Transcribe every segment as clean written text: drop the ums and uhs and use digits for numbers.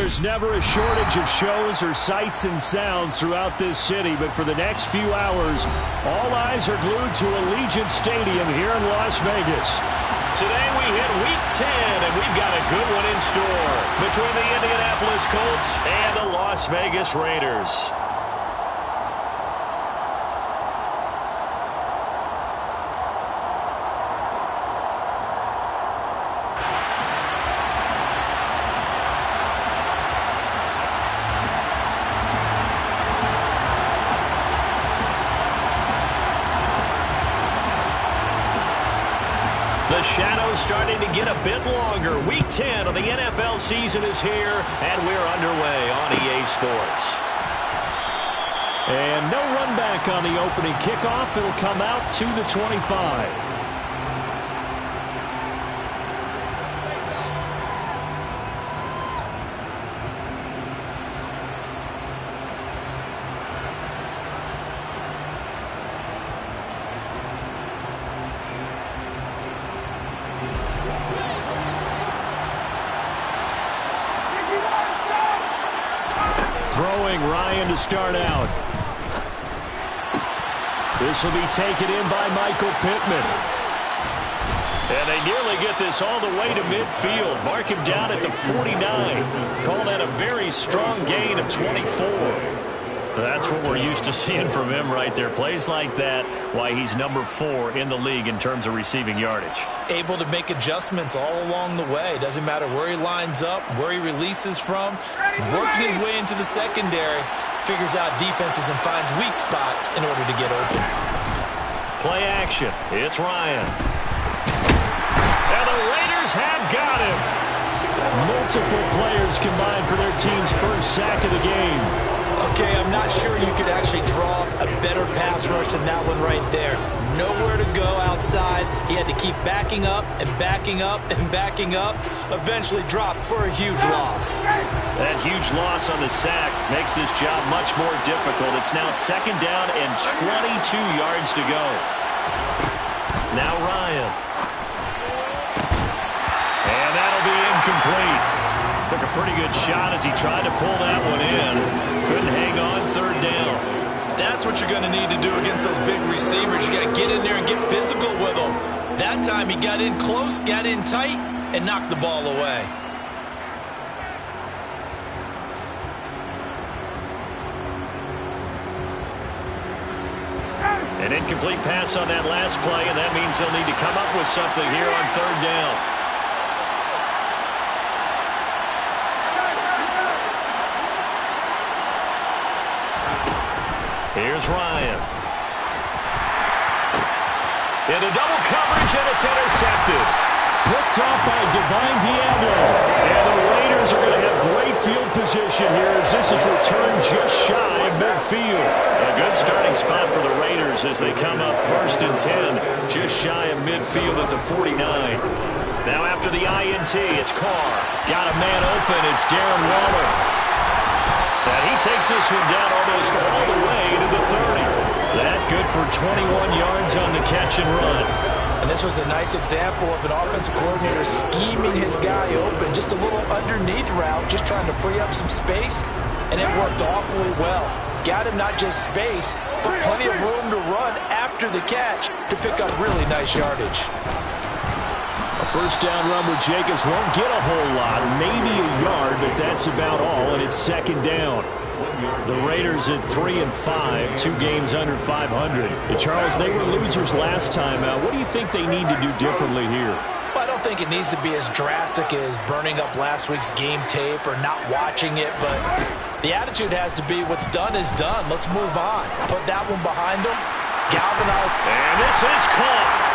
there's never a shortage of shows or sights and sounds throughout this city, but for the next few hours, all eyes are glued to Allegiant Stadium here in Las Vegas. Today we hit Week 10, and we've got a good one in store between the Indianapolis Colts and the Las Vegas Raiders. The shadow's starting to get a bit longer. Week 10 of the NFL season is here, and we're underway on EA Sports. And no run back on the opening kickoff. It'll come out to the 25. Throwing Ryan to start out. This will be taken in by Michael Pittman. And they nearly get this all the way to midfield. Mark him down at the 49. Call that a very strong gain of 24. That's what we're used to seeing from him right there. Plays like that, why he's number 4 in the league in terms of receiving yardage. Able to make adjustments all along the way. Doesn't matter where he lines up, where he releases from. Working his way into the secondary, figures out defenses and finds weak spots in order to get open. Play action. It's Ryan. And the Raiders have got him. Multiple players combined for their team's first sack of the game. Okay, I'm not sure you could actually draw a better pass rush than that one right there. Nowhere to go outside. He had to keep backing up and backing up and backing up. Eventually dropped for a huge loss. That huge loss on the sack makes this job much more difficult. It's now second down and 22 yards to go. Now Ryan. And that'll be incomplete. Took a pretty good shot as he tried to pull that one in. Couldn't hang on, third down. That's what you're going to need to do against those big receivers. You got to get in there and get physical with them. That time he got in close, got in tight, and knocked the ball away. An incomplete pass on that last play, and that means they'll need to come up with something here on third down. Here's Ryan. Into double coverage, and it's intercepted. Picked off by Divine Diablo. And the Raiders are going to have great field position here as this is returned just shy of midfield. A good starting spot for the Raiders as they come up first and 10, just shy of midfield at the 49. Now after the INT, it's Carr. Got a man open. It's Darren Waller. And he takes this one down almost all the way to the 30. That good for 21 yards on the catch and run. And this was a nice example of an offensive coordinator scheming his guy open. Just a little underneath route, just trying to free up some space. And it worked awfully well. Got him not just space, but plenty of room to run after the catch to pick up really nice yardage. A first down run with Jacobs won't get a whole lot, maybe a yard, but that's about all, and it's second down. The Raiders at 3-5, 2 games under 500. Charles, they were losers last time out. What do you think they need to do differently here? Well, I don't think it needs to be as drastic as burning up last week's game tape or not watching it, but the attitude has to be what's done is done. Let's move on. Put that one behind them. Galvanize. And this is caught.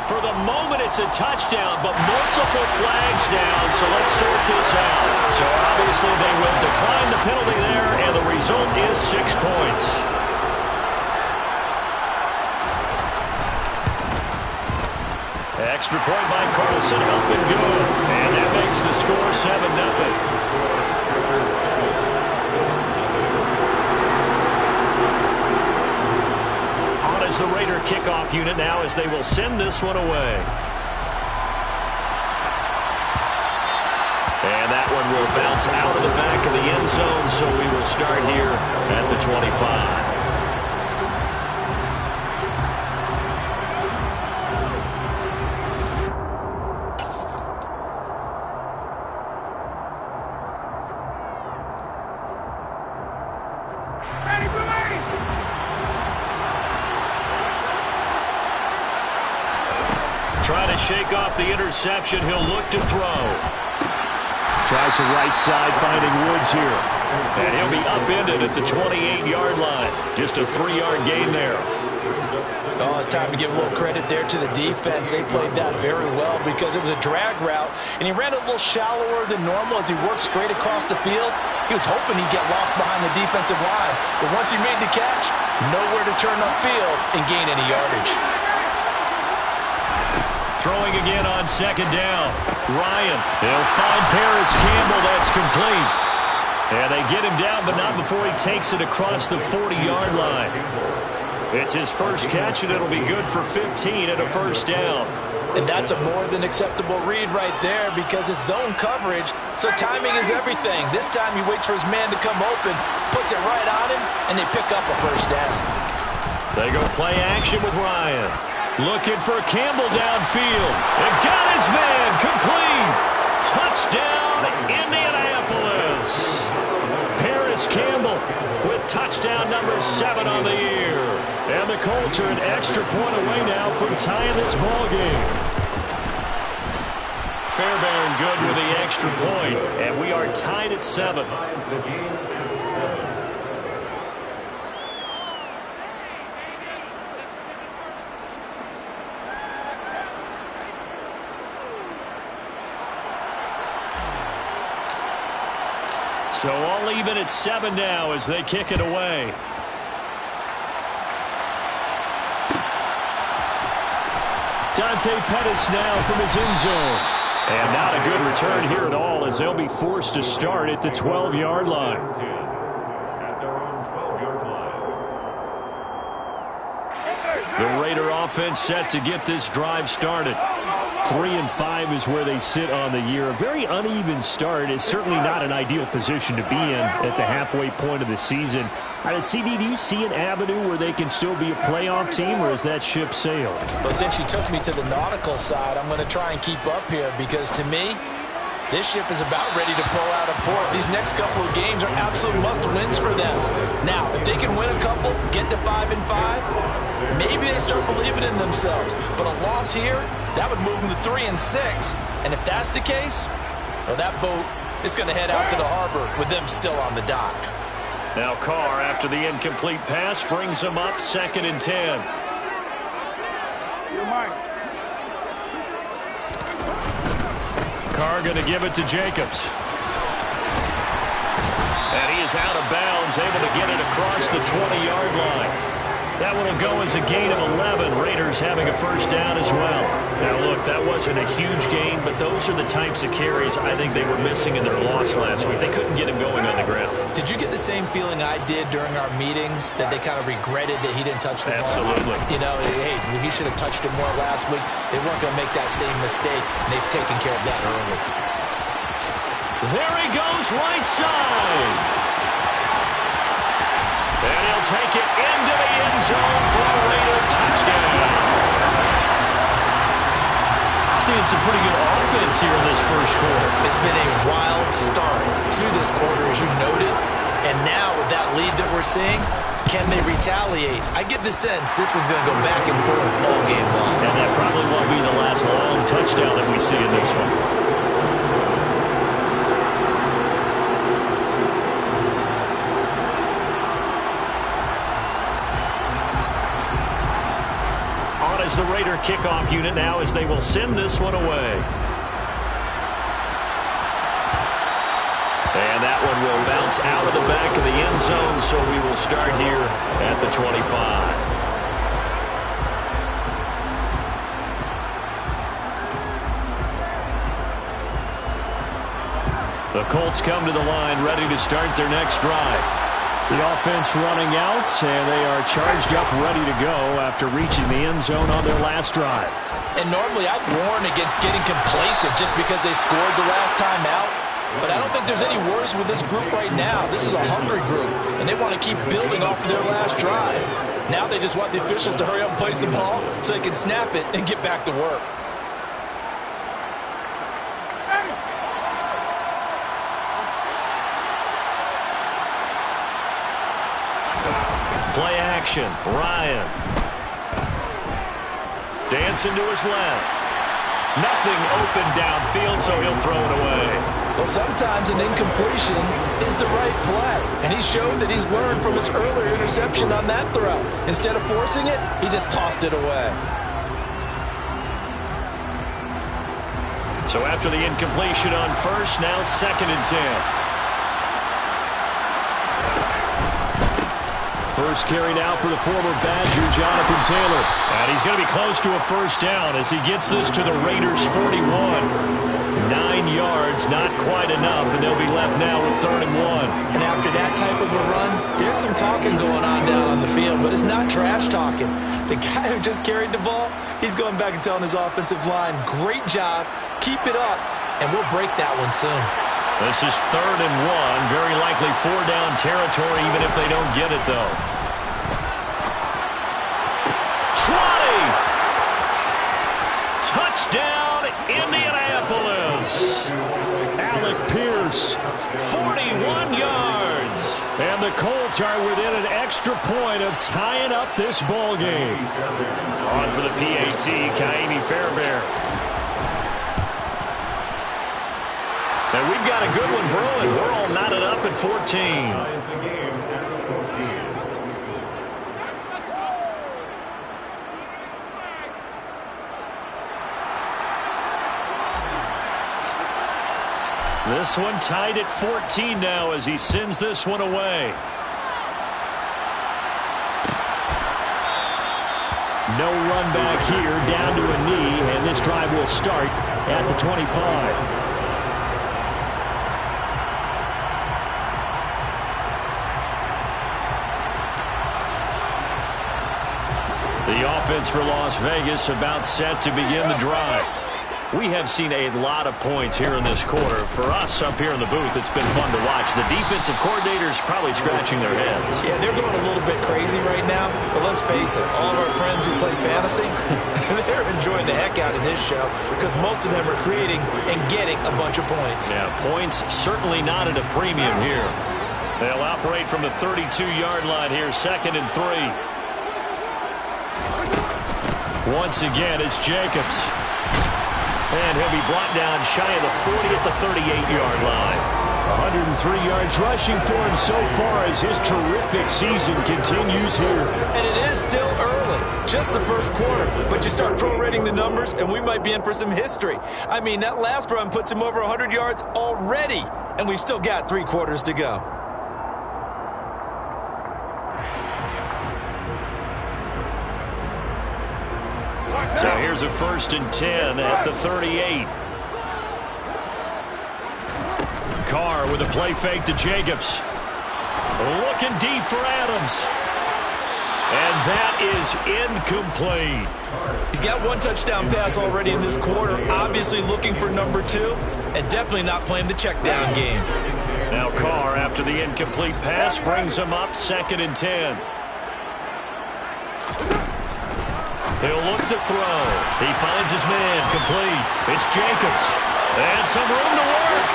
For the moment, it's a touchdown, but multiple flags down, so let's sort this out. So obviously they will decline the penalty there, and the result is 6 points. Extra point by Carlson, up and good. And that makes the score 7-0. As the Raider kickoff unit now as they will send this one away. And that one will bounce out of the back of the end zone, so we will start here at the 25. Trying to shake off the interception. He'll look to throw. Tries the right side, finding Woods here. And he'll be upended at the 28-yard line. Just a 3-yard gain there. Oh, it's time to give a little credit there to the defense. They played that very well because it was a drag route, and he ran a little shallower than normal as he worked straight across the field. He was hoping he'd get lost behind the defensive line, but once he made the catch, nowhere to turn upfield and gain any yardage. Throwing again on second down. Ryan, they'll find Paris Campbell. That's complete. And they get him down, but not before he takes it across the 40-yard line. It's his first catch, and it'll be good for 15 and a first down. And that's a more than acceptable read right there because it's zone coverage, so timing is everything. This time he waits for his man to come open, puts it right on him, and they pick up a first down. They go play action with Ryan. Looking for Campbell downfield. And got his man complete. Touchdown, Indianapolis. Paris Campbell with touchdown number 7 on the year. And the Colts are an extra point away now from tying this ball game. Fairbairn good with the extra point, and we are tied at 7. So all even at 7 now as they kick it away. Dante Pettis now from his end zone. And not a good return here at all as they'll be forced to start at the 12-yard line. The Raider offense set to get this drive started. 3-5 is where they sit on the year. A very uneven start is certainly not an ideal position to be in at the halfway point of the season. CD, do you see an avenue where they can still be a playoff team, or is that ship sailed? But since you took me to the nautical side, I'm going to try and keep up here because to me, this ship is about ready to pull out of port. These next couple of games are absolute must-wins for them. Now, if they can win a couple, get to 5-5, maybe they start believing in themselves. But a loss here, that would move them to 3-6. And if that's the case, well, that boat is going to head out to the harbor with them still on the dock. Now Carr, after the incomplete pass, brings them up 2nd and 10. Carr going to give it to Jacobs. And he is out of bounds, able to get it across the 20-yard line. That one will go as a gain of 11. Raiders having a first down as well. Now, look, that wasn't a huge gain, but those are the types of carries I think they were missing in their loss last week. They couldn't get him going on the ground. Did you get the same feeling I did during our meetings, that they kind of regretted that he didn't touch the ball? Absolutely. You know, hey, he should have touched it more last week. They weren't going to make that same mistake, and they've taken care of that early. There he goes, right side. And he'll take it into the end zone for a Raider touchdown. Seeing some pretty good offense here in this first quarter. It's been a wild start to this quarter, as you noted. And now with that lead that we're seeing, can they retaliate? I get the sense this one's going to go back and forth all game long. And that probably won't be the last long touchdown that we see in this one. As the Raider kickoff unit now as they will send this one away. And that one will bounce out of the back of the end zone, so we will start here at the 25. The Colts come to the line ready to start their next drive. The offense running out, and they are charged up, ready to go after reaching the end zone on their last drive. And normally I'd warn against getting complacent just because they scored the last time out. But I don't think there's any worries with this group right now. This is a hungry group, and they want to keep building off of their last drive. Now they just want the officials to hurry up and place the ball so they can snap it and get back to work. Play action. Ryan. Dancing to his left. Nothing open downfield, so he'll throw it away. Well, sometimes an incompletion is the right play, and he showed that he's learned from his earlier interception on that throw. Instead of forcing it, he just tossed it away. So after the incompletion on first, now 2nd and 10. First carry now for the former Badger, Jonathan Taylor. And he's going to be close to a first down as he gets this to the Raiders' 41. 9 yards, not quite enough, and they'll be left now with 3rd and 1. And after that type of a run, there's some talking going on down on the field, but it's not trash talking. The guy who just carried the ball, he's going back and telling his offensive line, great job, keep it up, and we'll break that one soon. This is 3rd and 1, very likely 4-down territory, even if they don't get it, though. Trotty! Touchdown, Indianapolis! Alec Pierce, 41 yards. And the Colts are within an extra point of tying up this ball game. On for the PAT, Kaimi Fairbairn. And we've got a good one brewing. We're all knotted up at 14. This one tied at 14 now as he sends this one away. No run back here, down to a knee, and this drive will start at the 25. The offense for Las Vegas about set to begin the drive. We have seen a lot of points here in this quarter. For us up here in the booth, it's been fun to watch. The defensive coordinators probably scratching their heads. Yeah, they're going a little bit crazy right now. But let's face it, all of our friends who play fantasy, they're enjoying the heck out of this show because most of them are creating and getting a bunch of points. Yeah, points certainly not at a premium here. They'll operate from the 32-yard line here, 2nd and 3. Once again, it's Jacobs. And he'll be brought down shy of the 40 at the 38-yard line. 103 yards rushing for him so far as his terrific season continues here. And it is still early, just the first quarter. But you start prorating the numbers, and we might be in for some history. I mean, that last run puts him over 100 yards already, and we've still got 3 quarters to go. So here's a 1st and 10 at the 38. Carr with a play fake to Jacobs. Looking deep for Adams. And that is incomplete. He's got 1 touchdown pass already in this quarter. Obviously looking for number 2. And definitely not playing the check down game. Now Carr, after the incomplete pass, brings him up 2nd and 10. He'll look to throw. He finds his man complete. It's Jacobs. And some room to work.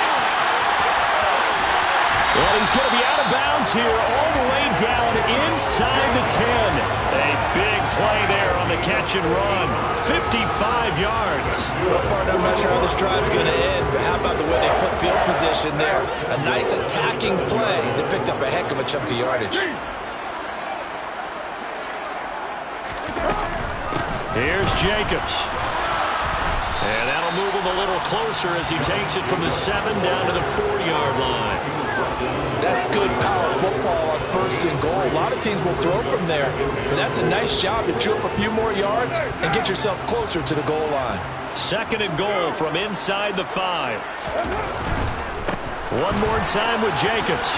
Well, he's going to be out of bounds here all the way down inside the 10. A big play there on the catch and run. 55 yards. Well, partner, I'm not sure how this drive's going to end, but how about the way they flip field position there? A nice attacking play that picked up a heck of a chunk of yardage. Here's Jacobs. And that'll move him a little closer as he takes it from the 7 down to the 4-yard line. That's good power football on 1st and goal. A lot of teams will throw from there, but that's a nice job to chew up a few more yards and get yourself closer to the goal line. 2nd and goal from inside the 5. One more time with Jacobs.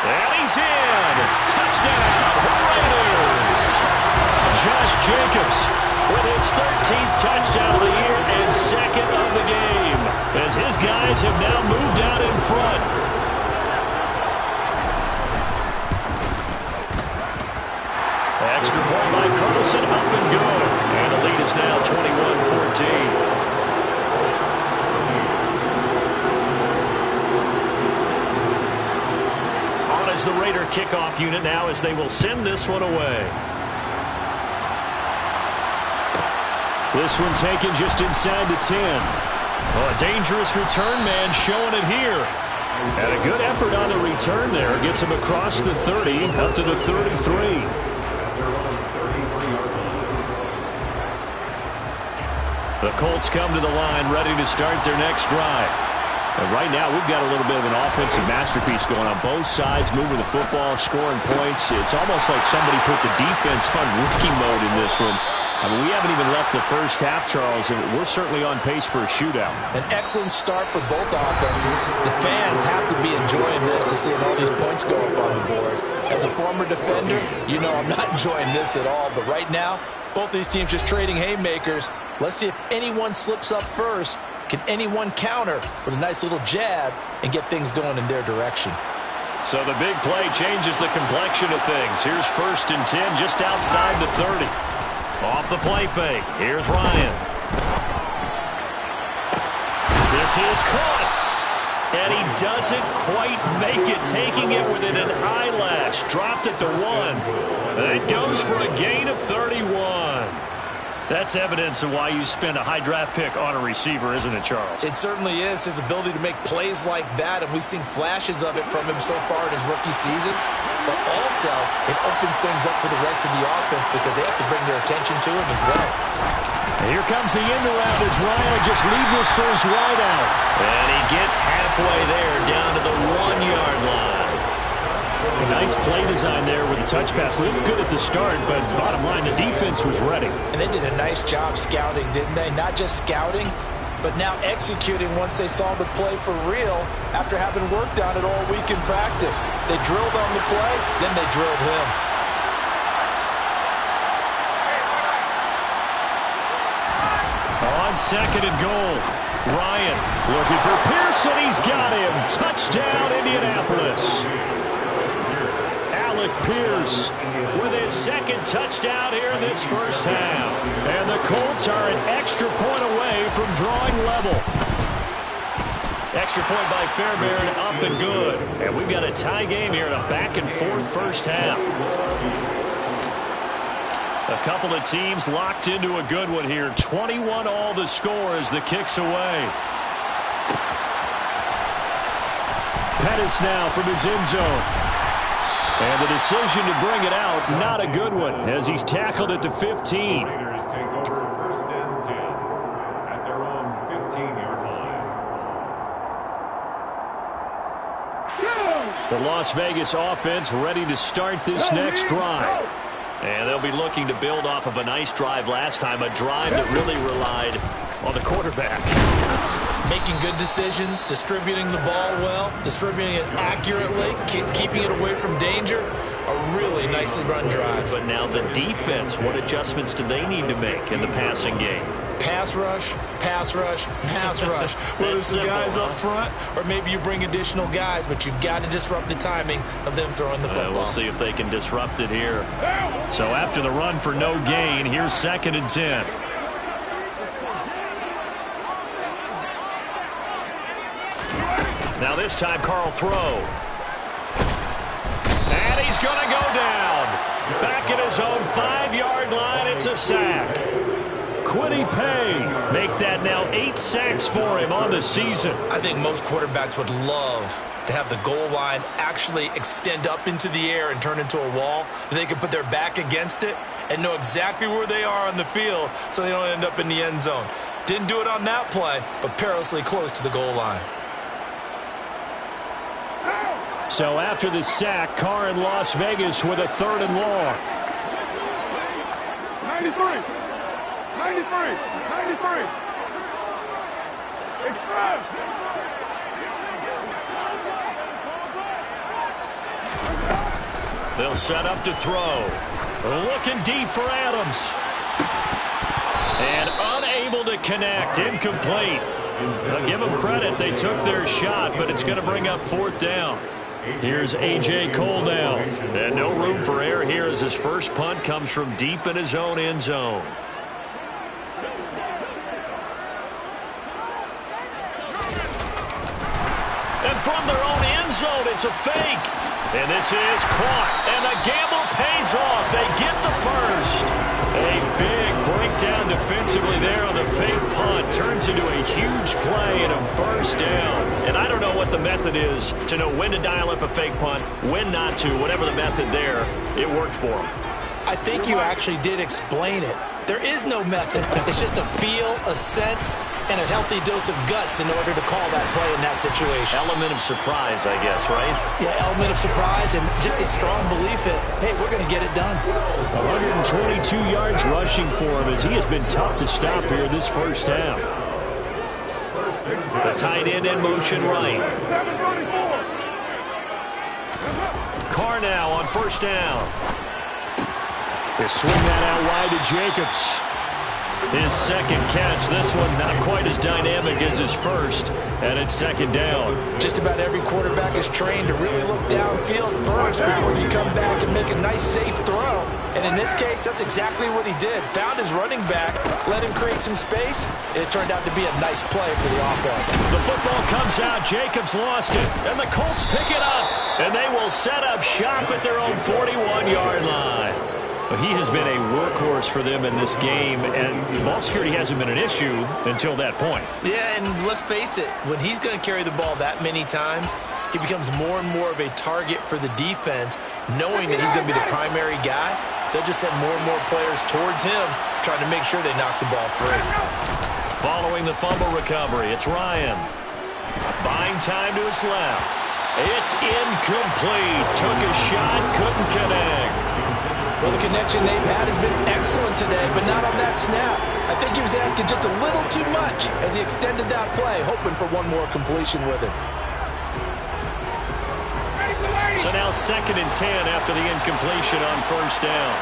And he's in. Touchdown, Raiders. Josh Jacobs with his 13th touchdown of the year and 2nd of the game as his guys have now moved kickoff unit now as they will send this one away. This one taken just inside the 10. Well, a dangerous return man showing it here. And a good effort on the return there. Gets him across the 30 up to the 33. The Colts come to the line ready to start their next drive. And right now we've got a little bit of an offensive masterpiece going on both sides, moving the football, scoring points. It's almost like somebody put the defense on rookie mode in this one. I mean, we haven't even left the first half, Charles, and we're certainly on pace for a shootout. An excellent start for both offenses. The fans have to be enjoying this to seeing all these points go up on the board. As a former defender, you know I'm not enjoying this at all. But right now, both these teams just trading haymakers. Let's see if anyone slips up first. Can anyone counter with a nice little jab and get things going in their direction? So the big play changes the complexion of things. Here's 1st and 10 just outside the 30. Off the play fake. Here's Ryan. This is caught. And he doesn't quite make it, taking it within an eyelash. Dropped at the 1. That goes for a gain of 31. That's evidence of why you spend a high draft pick on a receiver, isn't it, Charles? It certainly is. His ability to make plays like that, and we've seen flashes of it from him so far in his rookie season. But also, it opens things up for the rest of the offense because they have to bring their attention to him as well. And here comes the end around as Ryan will just leave this for his wide out. And he gets halfway there down to the 1-yard line. A nice play design there with the touch pass. Looked good at the start, but bottom line, the defense was ready. And they did a nice job scouting, didn't they? Not just scouting, but now executing once they saw the play for real after having worked on it all week in practice. They drilled on the play, then they drilled him. On 2nd and goal, Ryan looking for Pearson. He's got him. Touchdown, Indianapolis. Alec Pierce with his 2nd touchdown here in this first half. And the Colts are an extra point away from drawing level. Extra point by Fairbairn, up and good. And we've got a tie game here in a back-and-forth first half. A couple of teams locked into a good one here. 21 all the score as the kick's away. Pettis now from his end zone. And the decision to bring it out, not a good one, as he's tackled at the 15. Raiders take over 1st and 10 at their own 15-yard line. The Las Vegas offense ready to start this next drive. And they'll be looking to build off of a nice drive last time, a drive that really relied on the quarterback. Making good decisions, distributing the ball well, distributing it accurately, keeping it away from danger. A really nicely run drive. But now the defense, what adjustments do they need to make in the passing game? Pass rush, pass rush, pass rush. Whether it's the guys up front or maybe you bring additional guys, but you've got to disrupt the timing of them throwing the football. We'll see if they can disrupt it here. So after the run for no gain, here's 2nd and 10. Now this time, Carl throw. And he's going to go down. Back at his own 5-yard line, it's a sack. Kwity Paye make that now 8 sacks for him on the season. I think most quarterbacks would love to have the goal line actually extend up into the air and turn into a wall. They can put their back against it and know exactly where they are on the field so they don't end up in the end zone. Didn't do it on that play, but perilously close to the goal line. So after the sack, Carr in Las Vegas with a 3rd and long. 93. Express. They'll set up to throw. Looking deep for Adams. And unable to connect. Incomplete. I'll give them credit. They took their shot, but it's going to bring up 4th down. Here's A.J. Cole now. And no room for error here as his first punt comes from deep in his own end zone. And from their own end zone, it's a fake. And this is caught, and the gamble pays off. They get the first. A big breakdown defensively there on the fake punt. Turns into a huge play and a first down. And I don't know what the method is to know when to dial up a fake punt, when not to. Whatever the method there, it worked for them. I think you actually did explain it. There is no method. It's just a feel, a sense, and a healthy dose of guts in order to call that play in that situation. Element of surprise, I guess, right? Yeah, element of surprise and just a strong belief that, hey, we're going to get it done. 122 yards rushing for him as he has been tough to stop here this first half. The tight end in motion right. Carr now on first down. They swing that out wide to Jacobs. His second catch. This one not quite as dynamic as his first. And it's second down. Just about every quarterback is trained to really look downfield first before you come back and make a nice, safe throw. And in this case, that's exactly what he did. Found his running back, let him create some space, and it turned out to be a nice play for the offense. The football comes out. Jacobs lost it. And the Colts pick it up. And they will set up shop at their own 41-yard line. He has been a workhorse for them in this game, and ball security hasn't been an issue until that point. Yeah, and let's face it, when he's going to carry the ball that many times, he becomes more and more of a target for the defense, knowing that he's going to be the primary guy. They'll just send more and more players towards him, trying to make sure they knock the ball free. Following the fumble recovery, it's Ryan. Buying time to his left. It's incomplete. Took a shot, couldn't connect. Well, the connection they've had has been excellent today, but not on that snap. I think he was asking just a little too much as he extended that play, hoping for one more completion with it. So now 2nd and 10 after the incompletion on first down.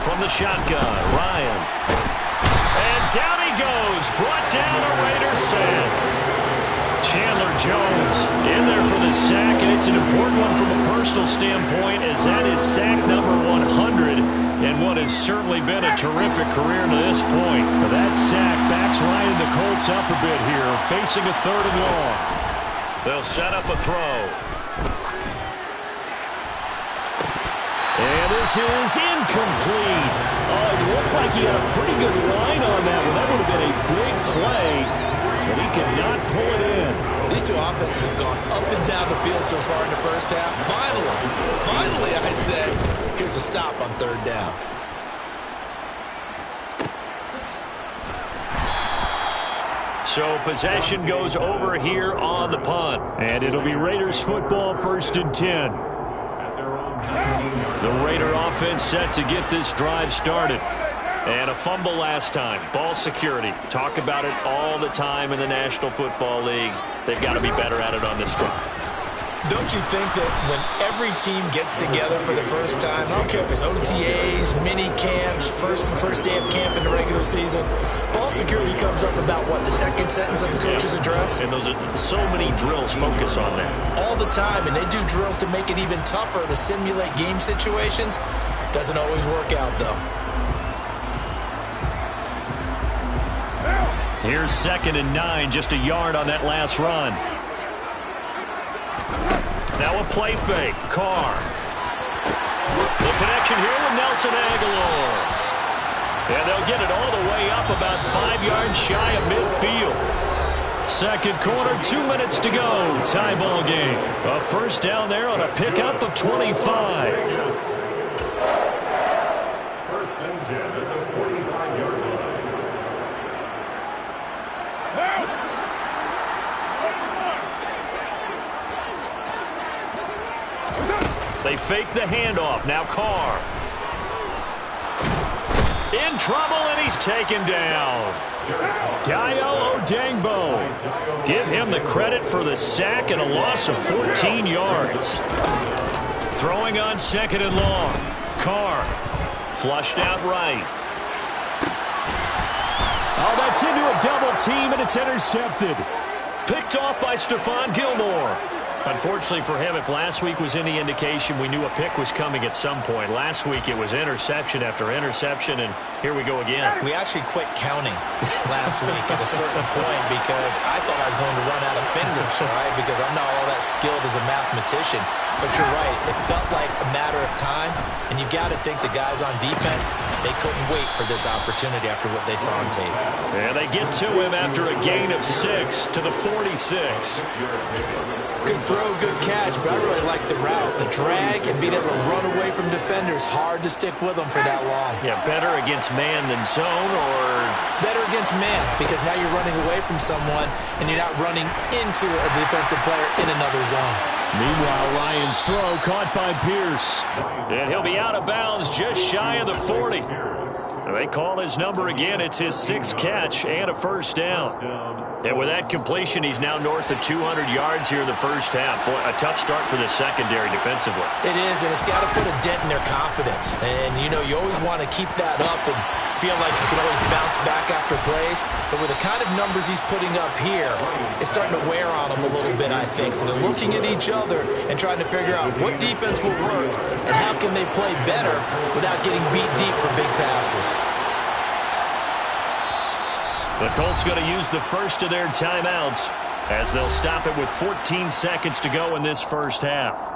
From the shotgun, Ryan. And down he goes. Brought down a Raiders sack. Chandler Jones in there for the sack, and it's an important one from a personal standpoint as that is sack number 100 and what has certainly been a terrific career to this point. That sack backs Ryan the Colts up a bit here, facing a 3rd and long. They'll set up a throw. And this is incomplete. Oh, it looked like he had a pretty good line on that one. That would have been a big play, but he could not pull it in. These two offenses have gone up and down the field so far in the first half. Finally, I say, here's a stop on 3rd down. So possession goes over here on the punt. And it'll be Raiders football, 1st and 10. The Raider offense set to get this drive started. And a fumble last time. Ball security. Talk about it all the time in the National Football League. They've got to be better at it on this drive. Don't you think that when every team gets together for the first time, I don't care if it's OTAs, mini camps, first day of camp in the regular season, ball security comes up about, what, the 2nd sentence of the coach's address? And those are so many drills focus on that. All the time, and they do drills to make it even tougher to simulate game situations. Doesn't always work out, though. Here's 2nd and 9, just a yard on that last run. Now a play fake. Carr. The connection here with Nelson Aguilar. And they'll get it all the way up about 5 yards shy of midfield. 2nd quarter, 2 minutes to go. Tie ball game. A first down there on a pickup of 25. 1st and 10 at the 45-yard line. They fake the handoff. Now Carr. In trouble, and he's taken down. Dio Odangbo. Give him the credit for the sack and a loss of 14 yards. Throwing on 2nd and long. Carr. Flushed out right. Oh, that's into a double team, and it's intercepted. Picked off by Stephon Gilmore. Unfortunately for him, if last week was any indication, we knew a pick was coming at some point. Last week it was interception after interception, and here we go again. We actually quit counting last week at a certain point because I thought I was going to run out of fingers, right? Because I'm not all that skilled as a mathematician. But you're right. It felt like a matter of time, and you got to think the guys on defense, they couldn't wait for this opportunity after what they saw on tape. And they get to him after a gain of 6 to the 46. Good throw, good catch, but I really like the route. The drag and being able to run away from defenders, hard to stick with them for that long. Yeah, better against man than zone, or better against man, because now you're running away from someone and you're not running into a defensive player in another zone. Meanwhile, Ryan's throw caught by Pierce. And he'll be out of bounds just shy of the 40. They call his number again. It's his 6th catch and a first down. And with that completion, he's now north of 200 yards here in the first half. Boy, a tough start for the secondary defensively. It is, and it's got to put a dent in their confidence. And, you know, you always want to keep that up and feel like you can always bounce back after plays. But with the kind of numbers he's putting up here, it's starting to wear on them a little bit, I think. So they're looking at each other and trying to figure out what defense will work and how can they play better without getting beat deep for big passes. The Colts going to use the first of their timeouts as they'll stop it with 14 seconds to go in this first half.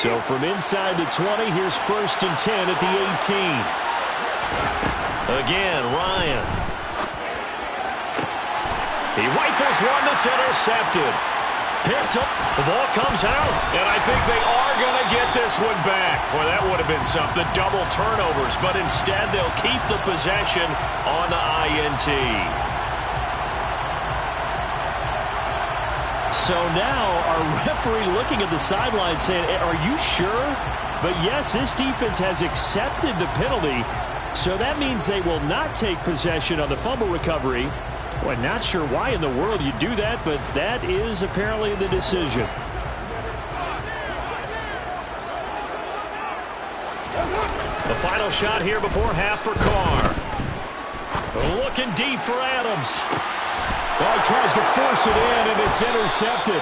So from inside the 20, here's 1st and 10 at the 18. Again, Ryan. He rifles one that's intercepted. Picked up. The ball comes out, and I think they are going to get this one back. Boy, that would have been something. Double turnovers, but instead they'll keep the possession on the INT. So now our referee looking at the sideline saying, are you sure? But yes, this defense has accepted the penalty. So that means they will not take possession on the fumble recovery. Well, not sure why in the world you do that, but that is apparently the decision. The final shot here before half for Carr. Looking deep for Adams. Well, he tries to force it in, and it's intercepted.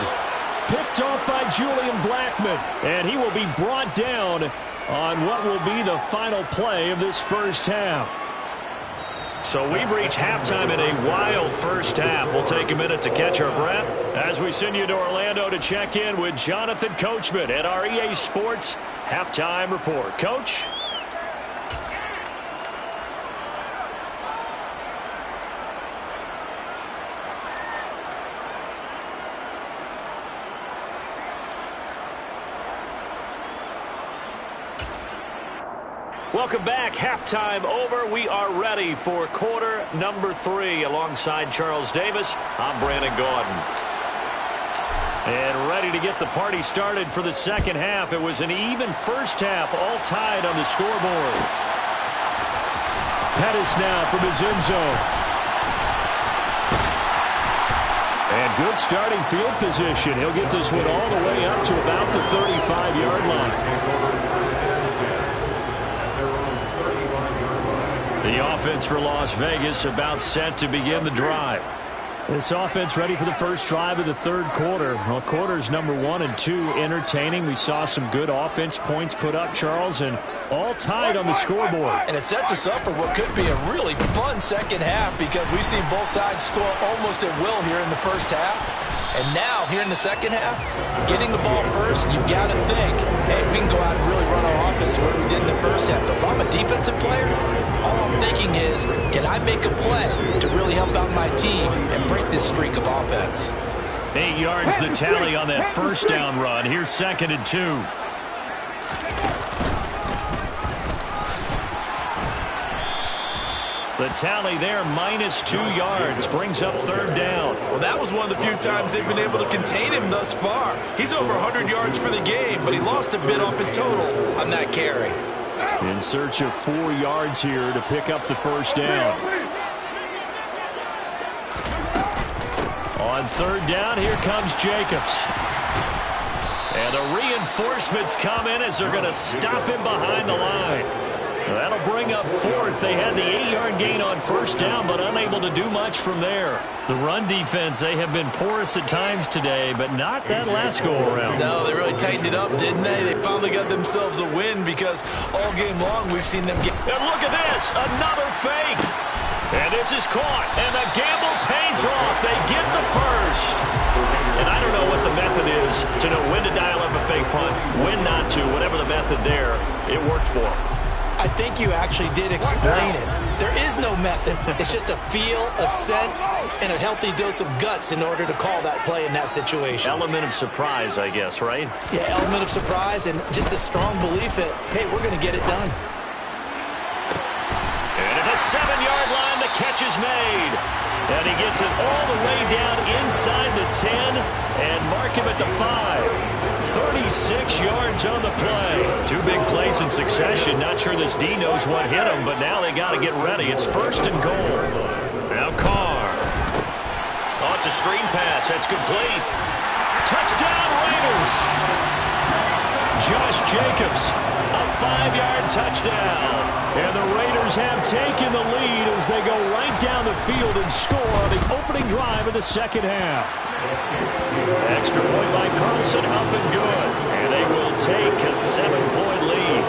Picked off by Julian Blackmon. And he will be brought down on what will be the final play of this first half. So we've reached halftime in a wild first half. We'll take a minute to catch our breath as we send you to Orlando to check in with Jonathan Coachman at our EA Sports Halftime Report. Coach? Welcome back. Halftime over. We are ready for quarter number 3. Alongside Charles Davis, I'm Brandon Gaudin. And ready to get the party started for the second half. It was an even first half, all tied on the scoreboard. Pettis now from his end zone. And good starting field position. He'll get this one all the way up to about the 35-yard line. The offense for Las Vegas about set to begin the drive. This offense ready for the first drive of the third quarter. Well, quarters number 1 and 2 entertaining. We saw some good offense points put up, Charles, and all tied on the scoreboard. And it sets us up for what could be a really fun second half because we've seen both sides score almost at will here in the first half. And now, here in the second half, getting the ball first, you've got to think, hey, we can go out and really run our offense the way we did in the first half. But if I'm a defensive player, all I'm thinking is, can I make a play to really help out my team and break this streak of offense? 8 yards the tally on that first down run. Here's 2nd and 2. The tally there, -2 yards, brings up third down. Well, that was one of the few times they've been able to contain him thus far. He's over 100 yards for the game, but he lost a bit off his total on that carry. In search of 4 yards here to pick up the first down. On third down, here comes Jacobs. And the reinforcements come in as they're going to stop him behind the line. That'll bring up fourth. They had the 8-yard gain on first down, but unable to do much from there. The run defense, they have been porous at times today, but not that last go-around. No, they really tightened it up, didn't they? They finally got themselves a win because all game long we've seen them get... And look at this, another fake. And this is caught, and the gamble pays off. They get the first. And I don't know what the method is to know when to dial up a fake punt, when not to. Whatever the method there, it worked for them. I think you actually did explain it. There is no method. It's just a feel, a sense, and a healthy dose of guts in order to call that play in that situation. Element of surprise, I guess, right? Yeah, element of surprise and just a strong belief that, hey, we're going to get it done. And at the 7-yard line, the catch is made. And he gets it all the way down inside the 10 and mark him at the 5. 36 yards on the play. 2 big plays in succession. Not sure this D knows what hit him, but now they got to get ready. It's first and goal. Now Carr. Oh, it's a screen pass. That's complete. Touchdown, Raiders. Josh Jacobs, a 5-yard touchdown. And the Raiders have taken the lead as they go right down the field and score on the opening drive of the second half. Extra point by Carlson, up and good. And they will take a 7-point lead.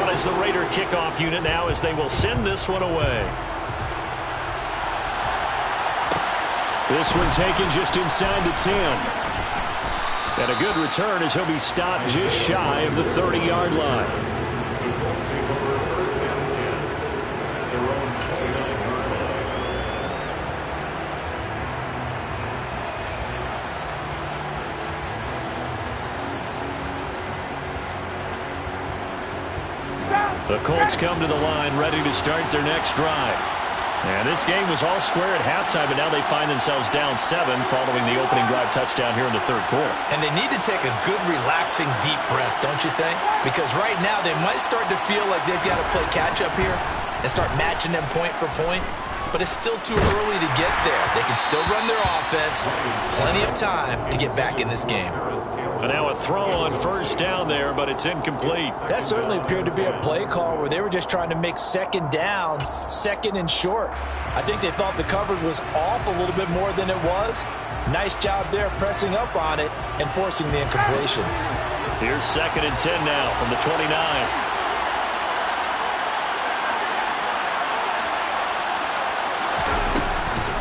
On is the Raider kickoff unit now as they will send this one away. This one taken just inside the 10. And a good return as he'll be stopped just shy of the 30-yard line. The Colts come to the line ready to start their next drive. And this game was all square at halftime, but now they find themselves down 7 following the opening drive touchdown here in the third quarter. And they need to take a good, relaxing, deep breath, don't you think? Because right now they might start to feel like they've got to play catch-up here and start matching them point for point. But it's still too early to get there. They can still run their offense. Plenty of time to get back in this game. And now a throw on first down there, but it's incomplete. That certainly appeared to be a play call where they were just trying to make second down, second and short. I think they thought the coverage was off a little bit more than it was. Nice job there pressing up on it and forcing the incompletion. Here's 2nd and 10 now from the 29.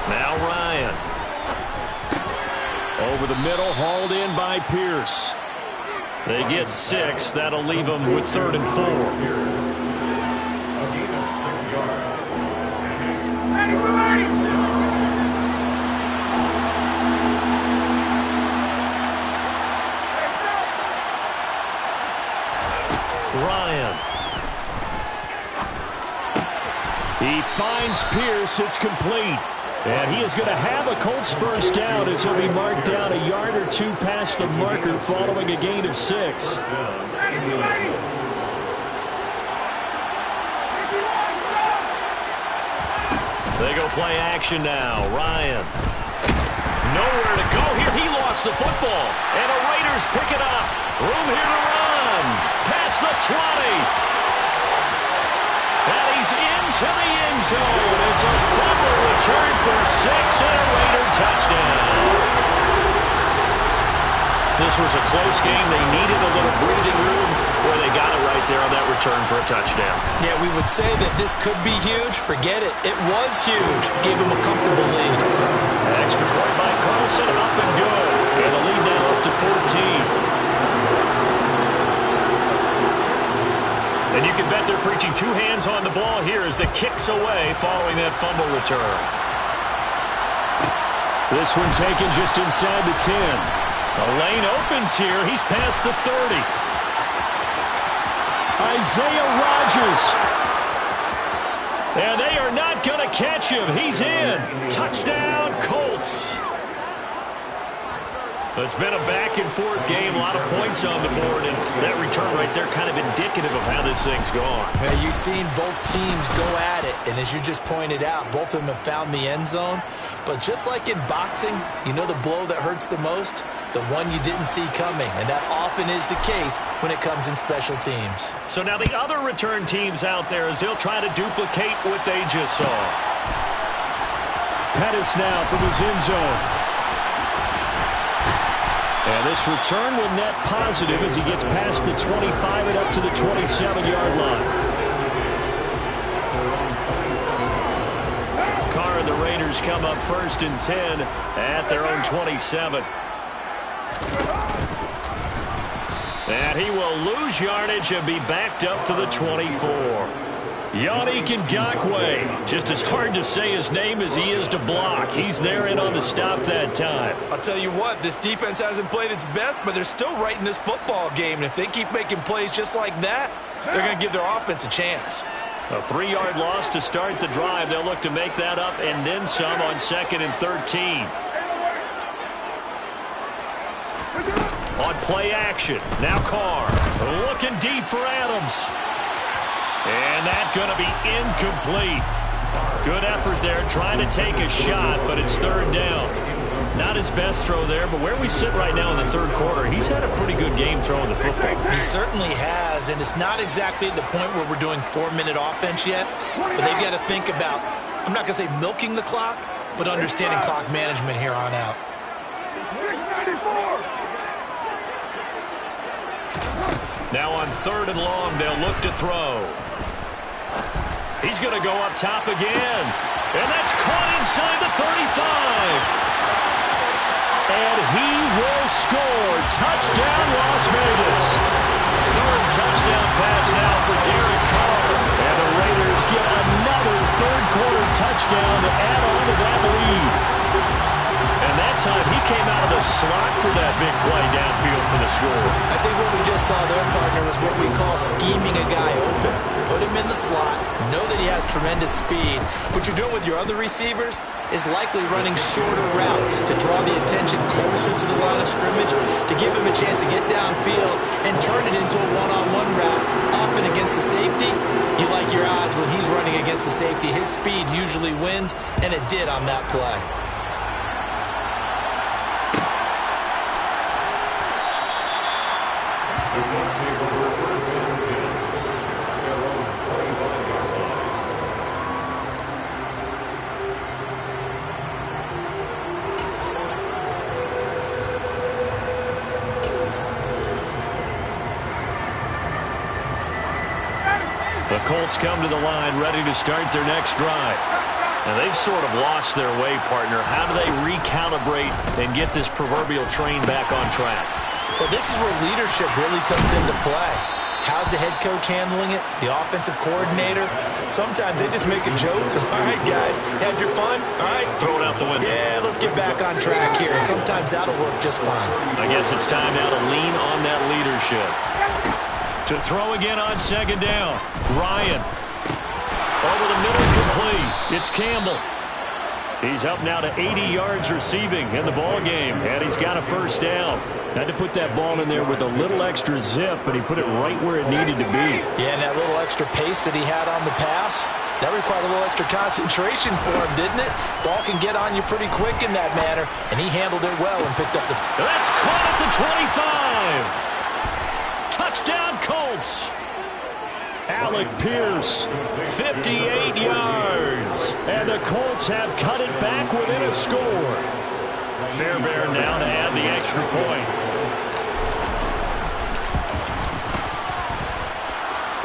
Now Ryan. Over the middle, hauled in by Pierce. They get 6. That'll leave them with 3rd and 4. A gain of 6 yards. Ryan. He finds Pierce. It's complete. And he is going to have a Colts first down as he'll be marked down a yard or 2 past the marker following a gain of 6. They go play action now. Ryan. Nowhere to go here. He lost the football. And the Raiders pick it up. Room here to run. Past the 20. And he's into the end zone. It's a fumble return for 6 and a Raider touchdown. This was a close game. They needed a little breathing room where they got it right there on that return for a touchdown. Yeah, we would say that this could be huge. Forget it. It was huge. Gave him a comfortable lead. Extra point by Carlson, up and good. And the lead now up to 14. And you can bet they're preaching 2 hands on the ball here as the kick's away following that fumble return. This one taken just inside the 10. The lane opens here. He's past the 30. Isaiah Rodgers. And they are not going to catch him. He's in. Touchdown, Colts. It's been a back-and-forth game, a lot of points on the board, and that return right there kind of indicative of how this thing's gone. You've seen both teams go at it, and as you just pointed out, both of them have found the end zone. But just like in boxing, you know the blow that hurts the most? The one you didn't see coming, and that often is the case when it comes in special teams. So now the other return teams out there as they'll try to duplicate what they just saw. Pettis now from his end zone. And this return will net positive as he gets past the 25 and up to the 27-yard line. Carr and the Raiders come up 1st and 10 at their own 27. And he will lose yardage and be backed up to the 24. Yannick Ngakoue, just as hard to say his name as he is to block. He's there and on the stop that time. I'll tell you what, this defense hasn't played its best, but they're still right in this football game. And if they keep making plays just like that, they're going to give their offense a chance. A 3-yard loss to start the drive. They'll look to make that up and then some on 2nd and 13. On play action, now Carr looking deep for Adams. And that's going to be incomplete. Good effort there trying to take a shot, but it's 3rd down. Not his best throw there, but where we sit right now in the 3rd quarter, he's had a pretty good game throwing the football. He certainly has, and it's not exactly at the point where we're doing 4-minute offense yet, but they've got to think about, I'm not going to say milking the clock, but understanding clock management here on out. Now on 3rd and long, they'll look to throw. He's going to go up top again. And that's caught inside the 35. And he will score. Touchdown, Las Vegas. 3rd touchdown pass now for Derek Carr. And the Raiders get another 3rd quarter touchdown to add on to that lead. And that time, he came out of the slot for that big play downfield for the score. I think what we just saw there, partner, was what we call scheming a guy open. Put him in the slot, know that he has tremendous speed. What you're doing with your other receivers is likely running shorter routes to draw the attention closer to the line of scrimmage, to give him a chance to get downfield and turn it into a one-on-one route. Often against the safety, you like your odds when he's running against the safety. His speed usually wins, and it did on that play. The Colts come to the line ready to start their next drive. And they've sort of lost their way, partner. How do they recalibrate and get this proverbial train back on track? Well, this is where leadership really comes into play. How's the head coach handling it? The offensive coordinator? Sometimes they just make a joke. All right, guys, had your fun? All right. Throw it out the window. Yeah, let's get back on track here. And sometimes that'll work just fine. I guess it's time now to lean on that leadership. To throw again on 2nd down. Ryan. Over the middle, complete. It's Campbell. He's up now to 80 yards receiving in the ball game, and he's got a 1st down. Had to put that ball in there with a little extra zip, and he put it right where it needed to be. Yeah, and that little extra pace that he had on the pass, that required a little extra concentration for him, didn't it? Ball can get on you pretty quick in that manner, and he handled it well and picked up the... That's caught at the 25. Touchdown, Colts. Alec Pierce, 58 yards. And the Colts have cut it back within a score. Fairbairn now to add the extra point.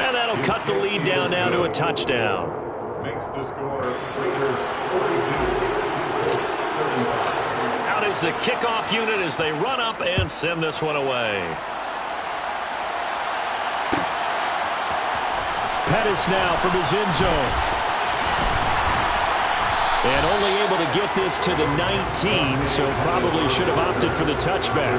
And that'll cut the lead down now to a touchdown. Makes the score Raiders 42. Colts 35. Out is the kickoff unit as they run up and send this one away. Pettis now from his end zone. And only able to get this to the 19, so probably should have opted for the touchback.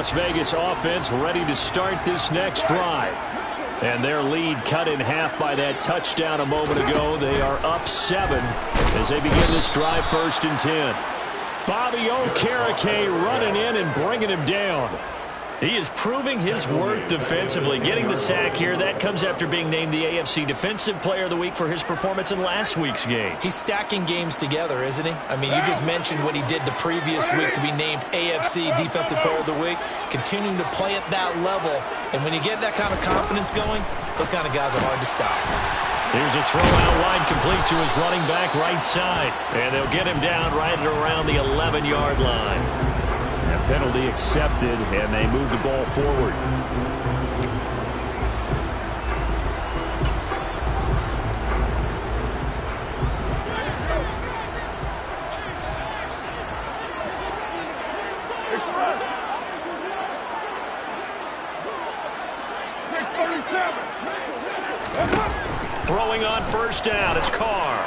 Las Vegas offense ready to start this next drive. And their lead cut in half by that touchdown a moment ago. They are up 7 as they begin this drive, 1st and 10. Bobby Okereke running in and bringing him down. He is proving his worth defensively. Getting the sack here, that comes after being named the AFC Defensive Player of the Week for his performance in last week's game. He's stacking games together, isn't he? I mean, you just mentioned what he did the previous week to be named AFC Defensive Player of the Week. Continuing to play at that level. And when you get that kind of confidence going, those kind of guys are hard to stop. Here's a throw out wide, complete to his running back right side. And they'll get him down right around the 11-yard line. Penalty accepted, and they move the ball forward. Throwing on 1st down, it's Carr.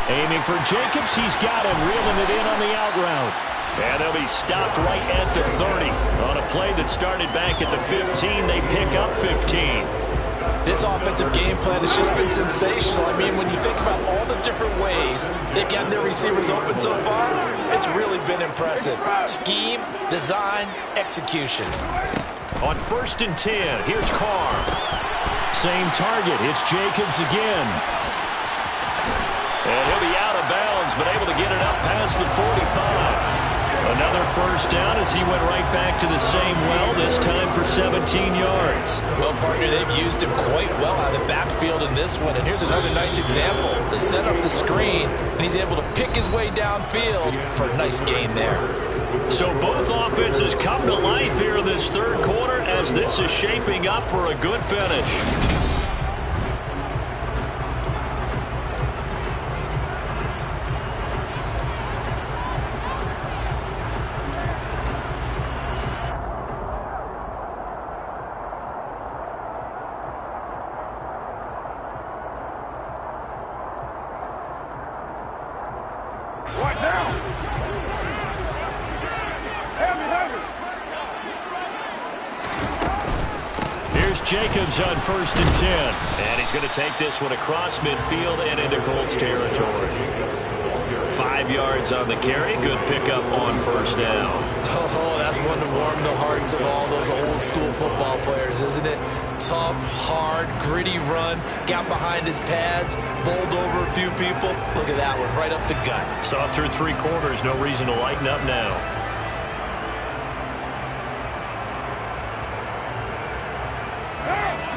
Aiming for Jacobs, he's got him, reeling it in on the out route. And they'll be stopped right at the 30. On a play that started back at the 15, they pick up 15. This offensive game plan has just been sensational. I mean, when you think about all the different ways they've gotten their receivers open so far, it's really been impressive. Scheme, design, execution. On 1st and 10, here's Carr. Same target. It's Jacobs again. And he'll be out of bounds, but able to get it up past the 45. Another 1st down as he went right back to the same well, this time for 17 yards. Well, partner, they've used him quite well out of the backfield in this one. And here's another nice example. They set up the screen, and he's able to pick his way downfield for a nice gain there. So both offenses come to life here in this 3rd quarter as this is shaping up for a good finish. Jacobs on 1st and 10. And he's going to take this one across midfield and into Colts territory. 5 yards on the carry. Good pickup on 1st down. Oh, that's one to warm the hearts of all those old school football players, isn't it? Tough, hard, gritty run. Got behind his pads, bowled over a few people. Look at that one, right up the gut. Saw through 3 quarters. No reason to lighten up now.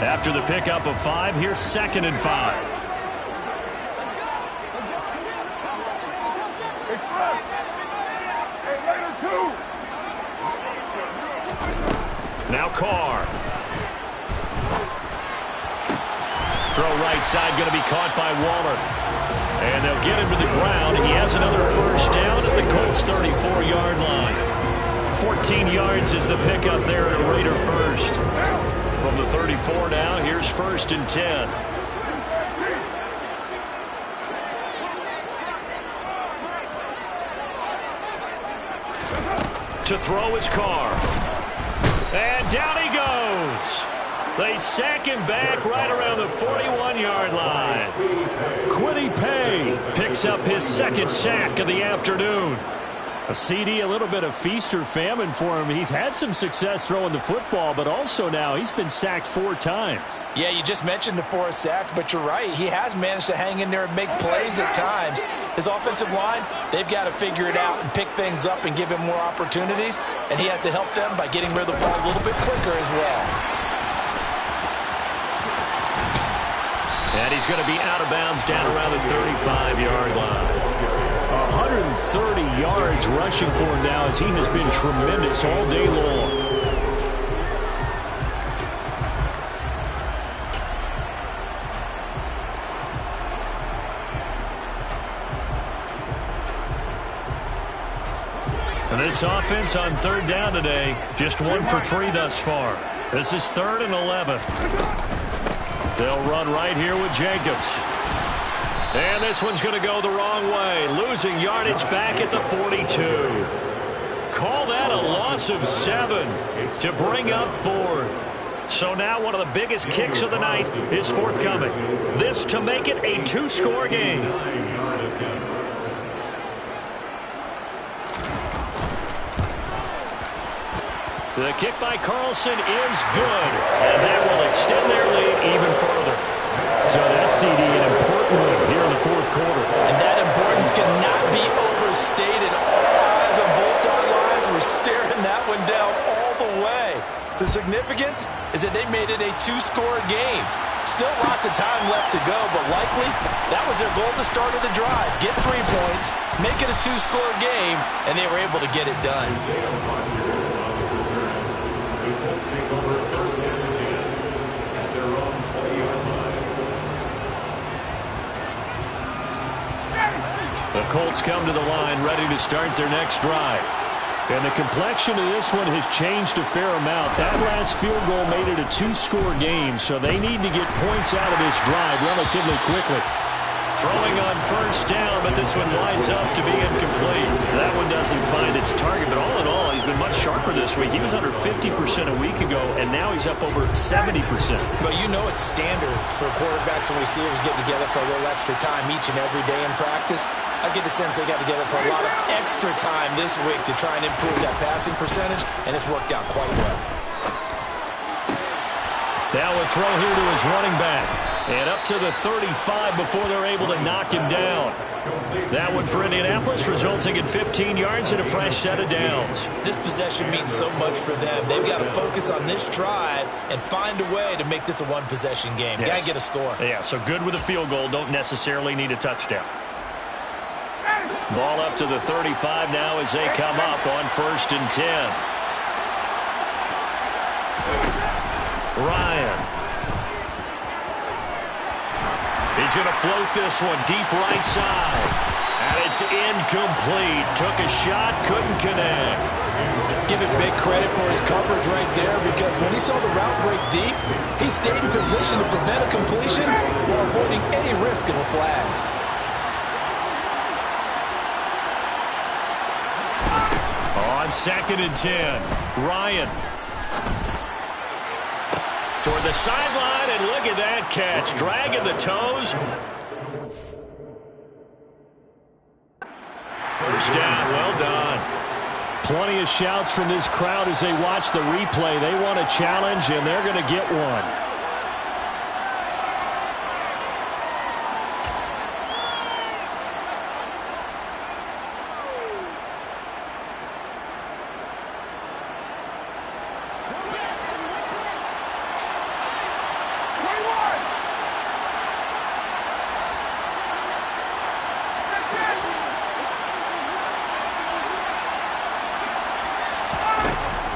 After the pickup of 5, here's 2nd and 5. Now Carr. Throw right side, going to be caught by Waller. And they'll get him to the ground. He has another 1st down at the Colts 34-yard line. 14 yards is the pickup there at a Raider 1st. From the 34 now, here's 1st and 10. To throw his Carr. And down he goes. They sack him back right around the 41-yard line. Kwity Paye picks up his 2nd sack of the afternoon. A CD, a little bit of feast or famine for him. He's had some success throwing the football, but also now he's been sacked 4 times. Yeah, you just mentioned the 4 sacks, but you're right. He has managed to hang in there and make plays at times. His offensive line, they've got to figure it out and pick things up and give him more opportunities, and he has to help them by getting rid of the ball a little bit quicker as well. And he's going to be out of bounds down around the 35-yard line. 130 yards rushing for him now as he has been tremendous all day long. And this offense on 3rd down today, just 1 for 3 thus far. This is 3rd and 11. They'll run right here with Jacobs. And this one's going to go the wrong way. Losing yardage back at the 42. call that a loss of 7 to bring up 4th. So now one of the biggest kicks of the night is forthcoming. This to make it a 2-score game. The kick by Carlson is good, and that will extend their lead even further. So that's CD an important one here in the 4th quarter. And that importance cannot be overstated. All eyes on both sidelines were staring that one down all the way. The significance is that they made it a 2-score game. Still lots of time left to go, but likely that was their goal at the start of the drive. Get 3 points, make it a 2-score game, and they were able to get it done. The Colts come to the line ready to start their next drive. And the complexion of this one has changed a fair amount. That last field goal made it a 2-score game, so they need to get points out of this drive relatively quickly. Throwing on first down, but this one lines up to be incomplete. That one doesn't find its target, but all in all, he's been much sharper this week. He was under 50% a week ago, and now he's up over 70%. But you know it's standard for quarterbacks and receivers get together for a little extra time each and every day in practice. I get the sense they got together for a lot of extra time this week to try and improve that passing percentage, and it's worked out quite well. Now a throw here to his running back. And up to the 35 before they're able to knock him down. That one for Indianapolis, resulting in 15 yards and a fresh set of downs. This possession means so much for them. They've got to focus on this drive and find a way to make this a one-possession game. Yes. Got to get a score. Yeah, so good with a field goal. Don't necessarily need a touchdown. Ball up to the 35 now as they come up on 1st and 10. Ryan. He's going to float this one deep right side. And it's incomplete. Took a shot, couldn't connect. Give it big credit for his coverage right there, because when he saw the route break deep, he stayed in position to prevent a completion while avoiding any risk of a flag. On 2nd and 10, Ryan. Toward the sideline, and look at that catch. Dragging the toes. First down, well done. Plenty of shouts from this crowd as they watch the replay. They want a challenge, and they're going to get one.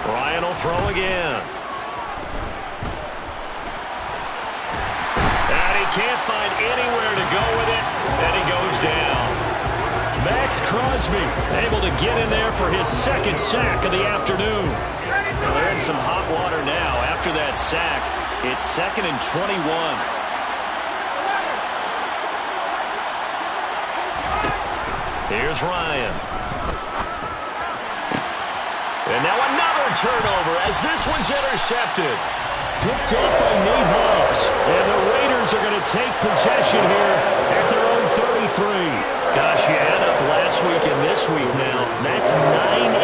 Ryan will throw again. And he can't find anywhere to go with it, and he goes down. Max Crosby able to get in there for his 2nd sack of the afternoon. Well, they're in some hot water now. After that sack, it's 2nd and 21. Here's Ryan. And now another turnover as this one's intercepted. Picked off by Nate Hobbs. And the Raiders are going to take possession here at their own 33. Gosh, you add up last week and this week now. That's 9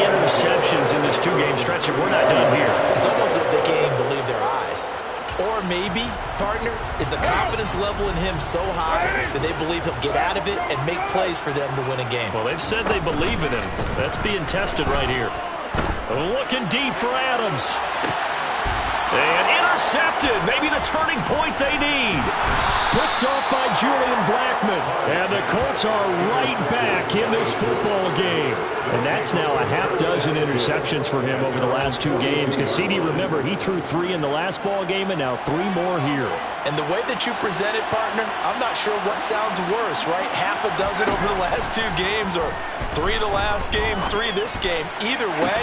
interceptions in this 2-game stretch, and we're not done here. It's almost as if they can't even believe their eyes. Or maybe, partner, is the confidence level in him so high that they believe he'll get out of it and make plays for them to win a game. Well, they've said they believe in him. That's being tested right here. Looking deep for Adams. And intercepted. Maybe the turning point they need. Picked off by Julian Blackmon. And the Colts are right back in this football game. And that's now a half-dozen interceptions for him over the last 2 games. Because CD, remember, he threw 3 in the last ball game and now 3 more here. And the way that you present it, partner, I'm not sure what sounds worse, right? Half a dozen over the last 2 games, or 3 the last game, 3 this game. Either way,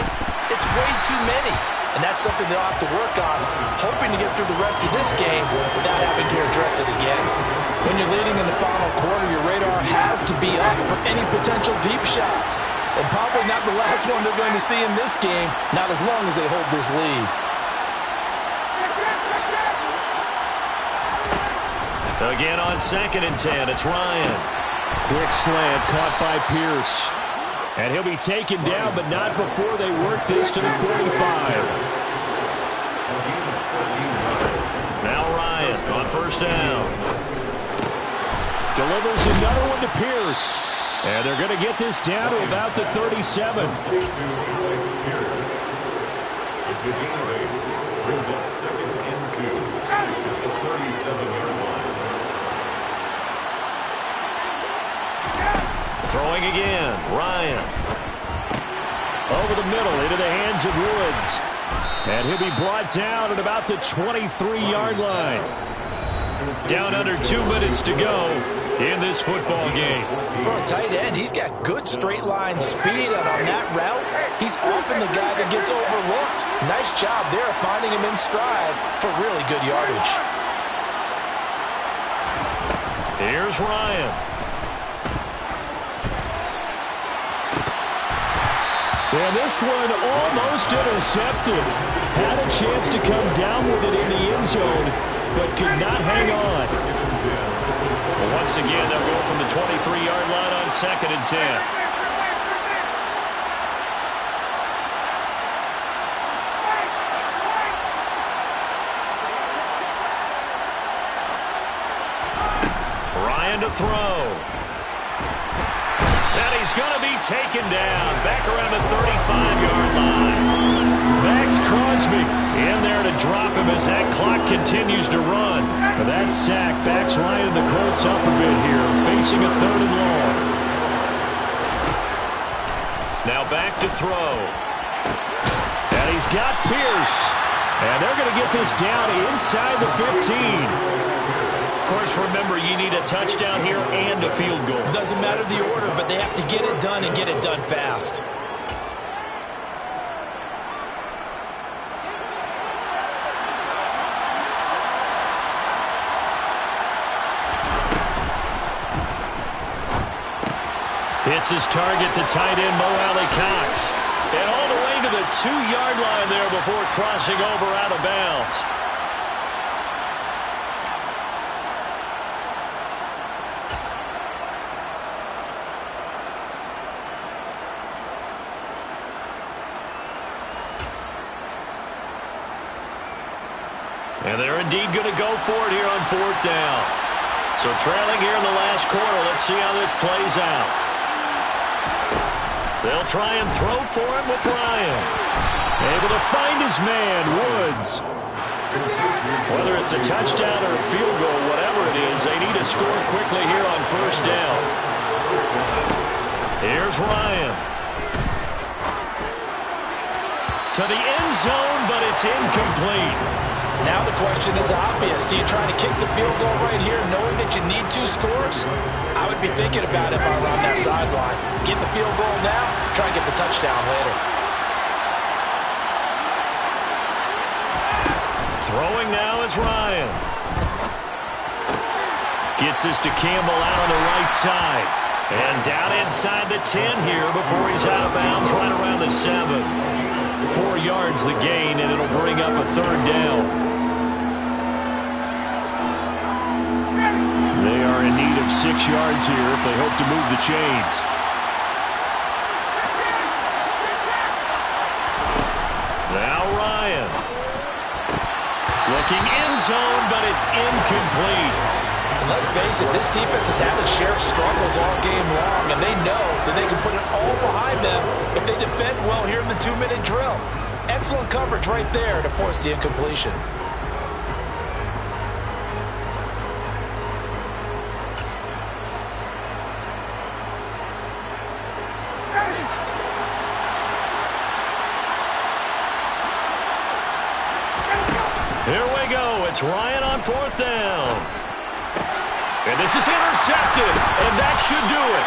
it's way too many. And that's something they'll have to work on, hoping to get through the rest of this game without having to address it again. When you're leading in the final quarter, your radar has to be up for any potential deep shots. And probably not the last one they're going to see in this game, not as long as they hold this lead. Again on 2nd and 10, it's Ryan. Quick slant caught by Pierce. And he'll be taken down, but not before they work this to the 45. Now Ryan on 1st down. Delivers another one to Pierce. And they're going to get this down to about the 37. The gain rate brings up 2nd and 2 at the 37-yard line. Throwing again, Ryan. Over the middle into the hands of Woods. And he'll be brought down at about the 23-yard line. Down under 2 minutes to go in this football game. For a tight end, he's got good straight line speed, and on that route, he's often the guy that gets overlooked. Nice job there finding him in stride for really good yardage. Here's Ryan. And this one almost intercepted. Had a chance to come down with it in the end zone, but could not hang on. Well, once again, they'll go from the 23-yard line on 2nd and 10. Ryan to throw. And he's going to be taken down back around the 35-yard line. Max Crosby in there to drop him as that clock continues to run. But that sack backs Ryan and the Colts up a bit here, facing a 3rd and long. Now back to throw. And he's got Pierce. And they're going to get this down inside the 15. Of course, remember, you need a touchdown here and a field goal. Doesn't matter the order, but they have to get it done and get it done fast. Hits his target, the tight end, Mo Alley-Cox. And all the way to the 2-yard line there before crossing over out of bounds. And they're indeed going to go for it here on 4th down. So trailing here in the last quarter. Let's see how this plays out. They'll try and throw for it with Ryan. Able to find his man, Woods. Whether it's a touchdown or a field goal, whatever it is, they need to score quickly here on 1st down. Here's Ryan. To the end zone, but it's incomplete. Now the question is obvious. Do you try to kick the field goal right here knowing that you need 2 scores? I would be thinking about it if I were on that sideline. Get the field goal now, try and get the touchdown later. Throwing now is Ryan. Gets this to Campbell out on the right side. And down inside the 10 here before he's out of bounds right around the 7. 4 yards the gain, and it'll bring up a 3rd down. They are in need of 6 yards here if they hope to move the chains. Now Ryan. Looking end zone, but it's incomplete. And let's face it, this defense has had its share of struggles all game long, and they know that they can put it all behind them if they defend well here in the 2-minute drill. Excellent coverage right there to force the incompletion. Here we go. It's Ryan on 4th down. And this is intercepted, and that should do it.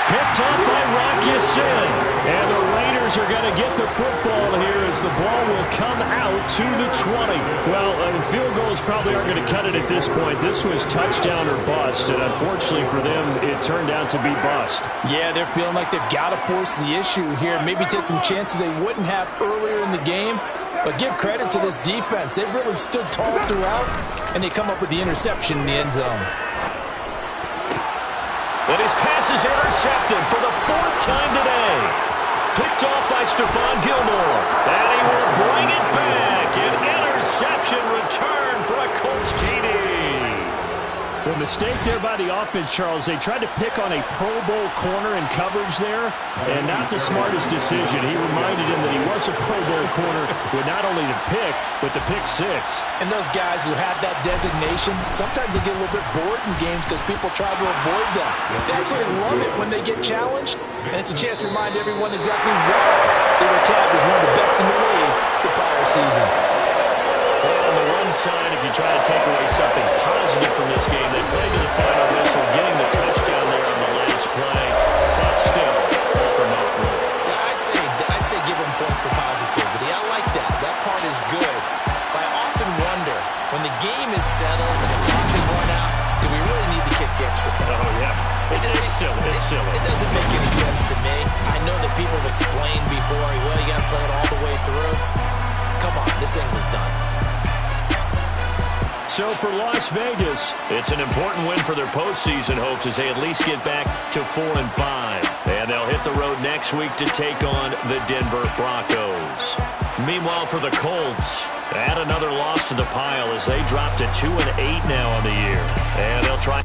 Picked up by Rock Ya-Sin. And the Raiders Raiders are going to get the football here as the ball will come out to the 20. Well, field goals probably aren't going to cut it at this point. This was touchdown or bust, and unfortunately for them, it turned out to be bust. Yeah, they're feeling like they've got to force the issue here. Maybe take some chances they wouldn't have earlier in the game. But give credit to this defense. They've really stood tall throughout, and they come up with the interception in the end zone. And his pass is intercepted for the 4th time today. Picked off by Stephon Gilmore. And he will bring it back. An interception return for a Colts TD. The mistake there by the offense, Charles. They tried to pick on a Pro Bowl corner in coverage there, and not the smartest decision. He reminded him that he was a Pro Bowl corner with not only the pick, but the pick 6. And those guys who have that designation, sometimes they get a little bit bored in games because people try to avoid them. They absolutely love it when they get challenged, and it's a chance to remind everyone exactly why they were tagged as one of the best in the league the prior season. Well, on the one side, if you try to take away something positive from this game, they played to the final whistle, getting the touchdown there on the last play, but still, for no point. Yeah, I'd say give them points for positivity. I like that. That part is good. But I often wonder, when the game is settled and the clock is run out, do we really need to kick the extra point? Oh, yeah. It's silly. It's silly. It doesn't make any sense to me. I know that people have explained before, well, you got to play it all the way through. Come on, this thing was done. So for Las Vegas, it's an important win for their postseason hopes as they at least get back to 4-5. And they'll hit the road next week to take on the Denver Broncos. Meanwhile, for the Colts, add another loss to the pile as they drop to 2-8 now on the year. And they'll try.